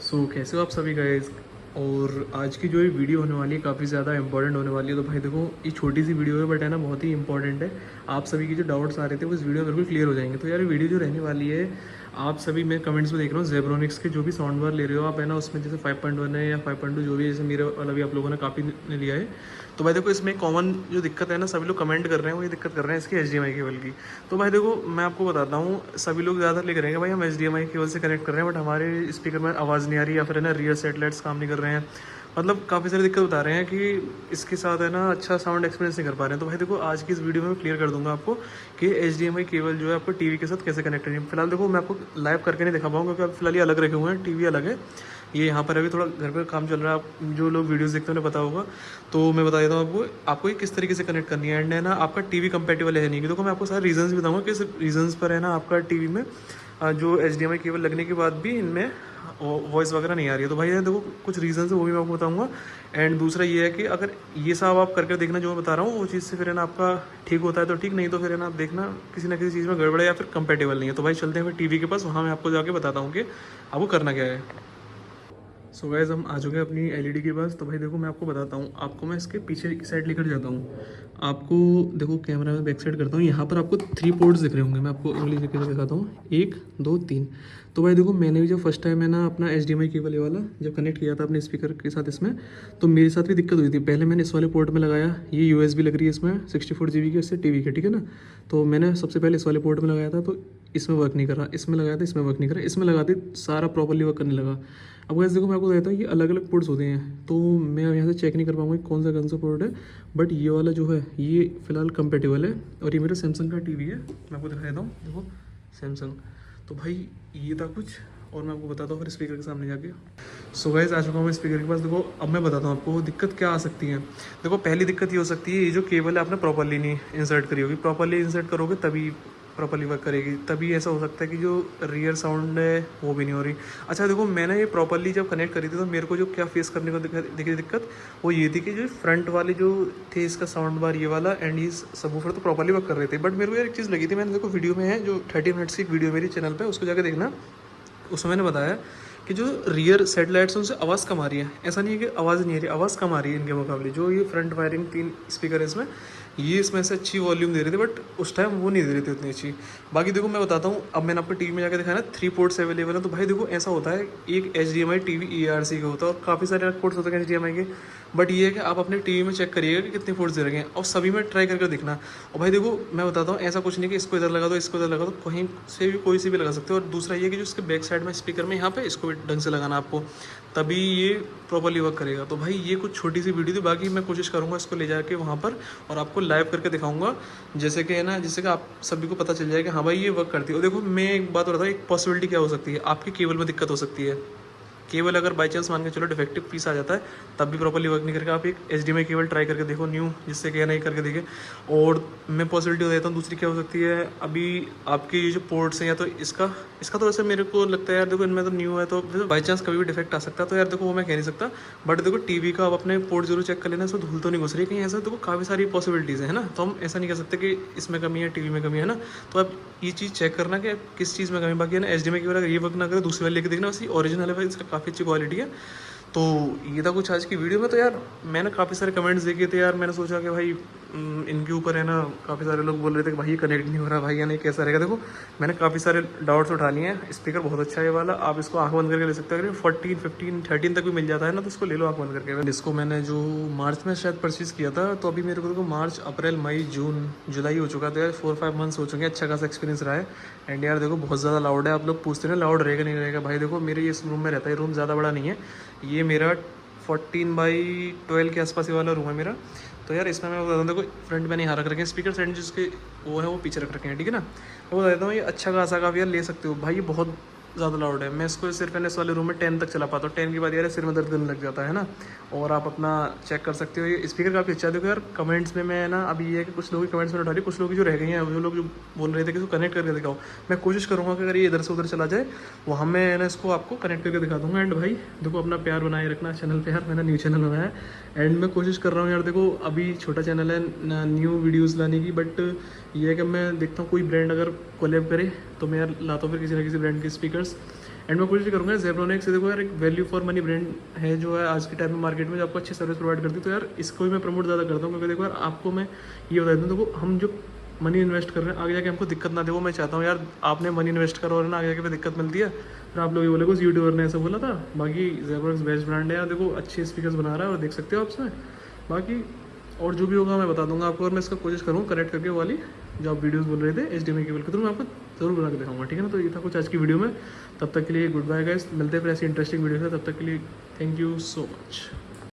कैसे हो आप सभी गाइस। और आज की जो ये वीडियो होने वाली है काफ़ी ज़्यादा इंपॉर्टेंट होने वाली है। तो भाई देखो, ये छोटी सी वीडियो है बट है ना बहुत ही इंपॉर्टेंट है। आप सभी की जो डाउट्स आ रहे थे वो इस वीडियो में बिल्कुल क्लियर हो जाएंगे। तो यार ये वीडियो जो रहने वाली है, आप सभी मैं कमेंट्स में देख रहा हूँ जेब्रोनिक्स के जो भी साउंड बार ले रहे हो आप, है ना, उसमें जैसे 5.1 है या 5.2 जो भी, जैसे मेरे वाला भी आप लोगों ने काफ़ी लिया है। तो भाई देखो, इसमें कॉमन जो दिक्कत है ना, सभी लोग कमेंट कर रहे हैं, वो ये दिक्कत कर रहे हैं इसकी HDMI केबल की। तो भाई देखो, मैं आपको बताता हूँ, सभी लोग ज़्यादा लिख रहे हैं भाई हम HDMI केबल से कनेक्ट कर रहे हैं बट हमारे स्पीकर में आवाज़ नहीं आ रही, या फिर है ना रियर सेटेलाइट्स काम नहीं कर रहे हैं। मतलब काफ़ी सारी दिक्कत बता रहे हैं कि इसके साथ है ना अच्छा साउंड एक्सपीरियंस नहीं कर पा रहे हैं। तो भाई देखो, आज की इस वीडियो में मैं क्लियर कर दूंगा आपको कि HDMI केबल जो है आपको टीवी के साथ कैसे कनेक्ट है। फिलहाल देखो, मैं आपको लाइव करके नहीं दिखा पाऊंगा क्योंकि अब फिलहाल ये अलग रखे हुए हैं, टीवी अलग है। ये यहाँ पर अभी थोड़ा घर पर काम चल रहा है, आप जो लोग वीडियोस देखते हैं उन्हें पता होगा। तो मैं बता देता हूँ आपको ये किस तरीके से कनेक्ट करनी है। एंड है ना, आपका टीवी कंपेटेबल है नहीं। देखो, मैं आपको सारे रीजंस बताऊँगा किस रीजंस पर है ना आपका टीवी में जो HDMI केबल लगने के बाद भी इनमें वॉइस वगैरह नहीं आ रही है। तो भाई देखो, कुछ रीज़न है वो भी मैं आपको बताऊंगा। एंड दूसरा ये है कि अगर ये सब आप करके देखना जो मैं बता रहा हूँ वो चीज़ से फिर है ना आपका ठीक होता है तो ठीक, नहीं तो फिर है ना आप देखना किसी ना किसी चीज़ में गड़बड़ है या फिर कंपेटेबल नहीं है। तो भाई चलते हैं फिर टीवी के पास, वहाँ मैं आपको जाके बताता हूँ कि आपको करना क्या है। सो गाइस, हम आ चुके हैं अपनी LED के पास। तो भाई देखो, मैं आपको बताता हूँ, आपको मैं इसके पीछे की साइड लेकर जाता हूँ। आपको देखो, कैमरा में बैक साइड करता हूँ, यहाँ पर आपको 3 पोर्ट्स दिख रहे होंगे। मैं आपको इंग्लिश तरीके से दिखाता हूँ, 1 2 3। तो भाई देखो, मैंने भी जब फर्स्ट टाइम है ना अपना HDMI केबल ये वाला जब कनेक्ट किया था अपने स्पीकर के साथ इसमें, तो मेरे साथ भी दिक्कत हुई थी। पहले मैंने इस वाले पोर्ट में लगाया, ये USB लग रही है इसमें 64 GB की, इससे टीवी के, ठीक है ना। तो मैंने सबसे पहले इस वाले पोर्ट में लगाया था, तो इसमें वर्क नहीं कर रहा। इसमें लगाया था, इसमें वर्क नहीं कर रहा। इसमें लगाते सारा प्रॉपर्ली वर्क करने लगा। अब वैसे देखो, मैं आपको बताता हूँ ये अलग अलग पोर्ट्स होते हैं, तो मैं अब यहाँ से चेक नहीं कर पाऊंगा कि कौन सा पोर्ट है। बट ये वाला जो है ये फिलहाल कंपेटेबल है। और ये मेरा सैमसंग का टीवी है, मैं आपको दिखा देता हूँ। देखो, सैमसंग। तो भाई ये था कुछ, और मैं आपको बताता हूँ फिर स्पीकर के सामने जाके। सो गाइस, आ चुका हूँ मैं स्पीकर के पास। देखो, अब मैं बताता हूँ आपको दिक्कत क्या आ सकती है। देखो, पहली दिक्कत ये हो सकती है, ये जो केबल है आपने प्रॉपरली नहीं इंसर्ट करी होगी। प्रॉपरली इंसर्ट करोगे तभी प्रॉपरली वर्क करेगी। तभी ऐसा हो सकता है कि जो रियर साउंड है वो भी नहीं हो रही। अच्छा देखो, मैंने ये प्रॉपरली जब कनेक्ट करी थी तो मेरे को जो क्या फेस करने को दिखी दिक्कत, वो ये थी कि जो फ्रंट वाले जो थे इसका साउंड बार ये वाला एंड ये सबवूफर तो प्रॉपरली वर्क कर रहे थे। बट मेरे को यार एक चीज़ लगी थी, मैंने देखो वीडियो में है जो 30 मिनट्स की वीडियो मेरी चैनल पर, उसको जाकर देखना। उसमें मैंने बताया कि जो रियर सेटेलाइट्स हैं उनसे आवाज़ कम आ रही है। ऐसा नहीं है कि आवाज़ नहीं आ रही, आवाज़ कम आ रही है इनके मुकाबले। जो ये फ्रंट वायरिंग 3 स्पीकर है इसमें, ये इसमें से अच्छी वॉल्यूम दे रहे थे बट उस टाइम वो नहीं दे रहे थे उतनी अच्छी। बाकी देखो, मैं बताता हूँ, अब मैंने आपको टीवी में जाकर दिखाया ना 3 पोर्ट्स अवेलेबल है। तो भाई देखो, ऐसा होता है, एक HDMI टीवी ERC का होता है और काफ़ी सारे पोर्ट्स होते हैं HDMI के। बट ये है कि आप अपने टीवी में चेक करिएगा कि कितने पोर्ट्स दे रखे हैं और सभी में ट्राई करके देखना। और भाई देखो, मैं बताता हूँ, ऐसा कुछ नहीं कि इसको इधर लगा दो, इसको इधर लगा दो, कहीं से भी कोई से भी लगा सकते हो। और दूसरा ये कि जो इसके बैक साइड में स्पीकर में यहाँ पे इसको भी ढंग से लगाना आपको, तभी ये प्रॉपरली वर्क करेगा। तो भाई ये कुछ छोटी सी वीडियो थी, बाकी मैं कोशिश करूँगा इसको ले जाके वहाँ पर और आपको लाइव करके दिखाऊंगा, जैसे कि है ना, जिससे कि आप सभी को पता चल जाए कि हाँ भाई ये वर्क करती है। और देखो, मैं एक बात बताता हूँ, एक पॉसिबिलिटी क्या हो सकती है, आपके केबल में दिक्कत हो सकती है। केबल अगर बाई चांस मान के चलो डिफेक्टिव पीस आ जाता है तब भी प्रॉपर्ली वर्क नहीं करेगा। आप एक HDMI केबल ट्राई करके देखो न्यू, जिससे कि नहीं करके देखे। और मैं पॉसिबिलिटी देता हूँ दूसरी क्या हो सकती है, अभी आपके ये जो पोर्ट्स हैं, या तो इसका तो वैसे मेरे को लगता है यार, देखो इनमें तो न्यू है तो बाई चांस कभी भी डिफेक्ट आ सकता है, तो यार देखो वो मैं कह नहीं सकता। बट देखो, टीवी का आप अपने पोर्ट जरूर चेक कर लेना, इसमें धूल तो नहीं घुस रही कहीं, ऐसा देखो काफ़ी सारी पॉसिबिलिटीज़ है ना। तो हम ऐसा नहीं कह सकते कि इसमें कमी है, टीवी में कमी है ना। तो आप ये चीज़ चेक करना कि किस चीज़ में कमी। बाकी है ना, HDMI केबल अगर ये वर्क ना करे, दूसरी वाले लेके देखना, वैसे ओरिजिनल है भाई, इसका काफ़ी अच्छी क्वालिटी है। तो ये था कुछ आज की वीडियो में। तो यार मैंने काफ़ी सारे कमेंट्स देखे थे यार, मैंने सोचा कि भाई इनके ऊपर है ना, काफ़ी सारे लोग बोल रहे थे कि भाई ये कनेक्ट नहीं हो रहा भाई, या नहीं कैसा रहेगा। देखो, मैंने काफ़ी सारे डाउट्स उठा लिए हैं। स्पीकर बहुत अच्छा है ये वाला, आप इसको आंख बंद करके ले सकते हो। अगर 14 15 13 तक भी मिल जाता है ना, तो इसको ले लो आंख बंद करके। इसको मैंने जो मार्च में शायद परचेज़ किया था, तो अभी मेरे को देखो मार्च अप्रैल मई जून जुलाई हो चुका था यार, 4-5 मंथ्स हो चुके हैं। अच्छा खासा एक्सपीरियंस रहा है। एंड यार देखो, बहुत ज़्यादा लाउड है। आप लोग पूछते हैं ना लाउड रहेगा नहीं रहेगा, भाई देखो मेरे इस रूम में रहता है, रूम ज़्यादा बड़ा नहीं है, ये मेरा 14/12 के आसपास ये वाला रूम है मेरा। तो यार इसमें मैं बता दूँ, देखो फ्रंट में नहीं यहाँ रख रखे हैं स्पीकर, फ्रंट जिसके वो है वो पीछे रख रखे हैं, ठीक है ना। मैं बता देता हूँ, ये अच्छा खासा का यार ले सकते हो भाई, ये बहुत ज़्यादा लाउड है। मैं इसको सिर्फ इस वाले रूम में 10 तक चला पाता हूँ, 10 के बाद यार सिर में दर्द करने लग जाता है ना। और आप अपना चेक कर सकते हो, ये स्पीकर काफ़ी अच्छा है। देखो यार, कमेंट्स में मैं ना, अभी ये है कि कुछ लोग कमेंट्स में उठा रही, कुछ लोग जो रह गए हैं, जो लोग जो बोल रहे थे कि इसको कनेक्ट करके दिखाओ, मैं कोशिश करूँगा कि अगर ये इधर से उधर चला जाए, वहाँ मैं ना इसको आपको कनेक्ट करके दिखा दूँगा। एंड भाई देखो, अपना प्यार बनाए रखना चैनल पे यार, मैंने न्यू चैनल बनाया है एंड मैं कोशिश कर रहा हूँ यार। देखो अभी छोटा चैनल है न्यू वीडियोज़ लाने की, बट ये है कि मैं देखता हूँ कोई ब्रांड अगर कोलैब करे तो मैं यार लाता हूँ फिर किसी ना किसी ब्रांड के स्पीकर्स। एंड मैं कोशिश करूँगा ज़ेब्रोनिक्स से, देखो यार एक वैल्यू फॉर मनी ब्रांड है जो है आज के टाइम में मार्केट में, जो आपको अच्छी सर्विस प्रोवाइड करती है, तो यार इसको ही मैं प्रमोट ज़्यादा करता हूँ। क्योंकि देखो यार आपको मैं ये बता दूँ, देखो हम जो मनी इन्वेस्ट कर रहे हैं आगे जाके हमको दिक्कत ना दे, वो मैं चाहता हूँ यार। आपने मनी इन्वेस्ट करो और ना आगे जाके दिक्कत मिलती है, फिर आप लोग ये बोले उस यूट्यूबर ने ऐसा बोला था। बाकी ज़ेब्रोनिक्स बेस्ट ब्रांड है यार, देखो अच्छे स्पीकर्स बना रहा है और देख सकते हो आप इसमें। बाकी और जो भी होगा मैं बता दूंगा आपको, और मैं इसका कोशिश करूँ कनेक्ट करके वाली जो आप वीडियोस बोल रहे थे HDMI केबल के थ्रू, मैं आपको जरूर बना के दिखाऊंगा, ठीक है ना। तो ये था कुछ आज की वीडियो में। तब तक के लिए गुड बाय गाइस, मिलते हैं फिर ऐसी इंटरेस्टिंग वीडियो से। तब तक के लिए थैंक यू सो मच।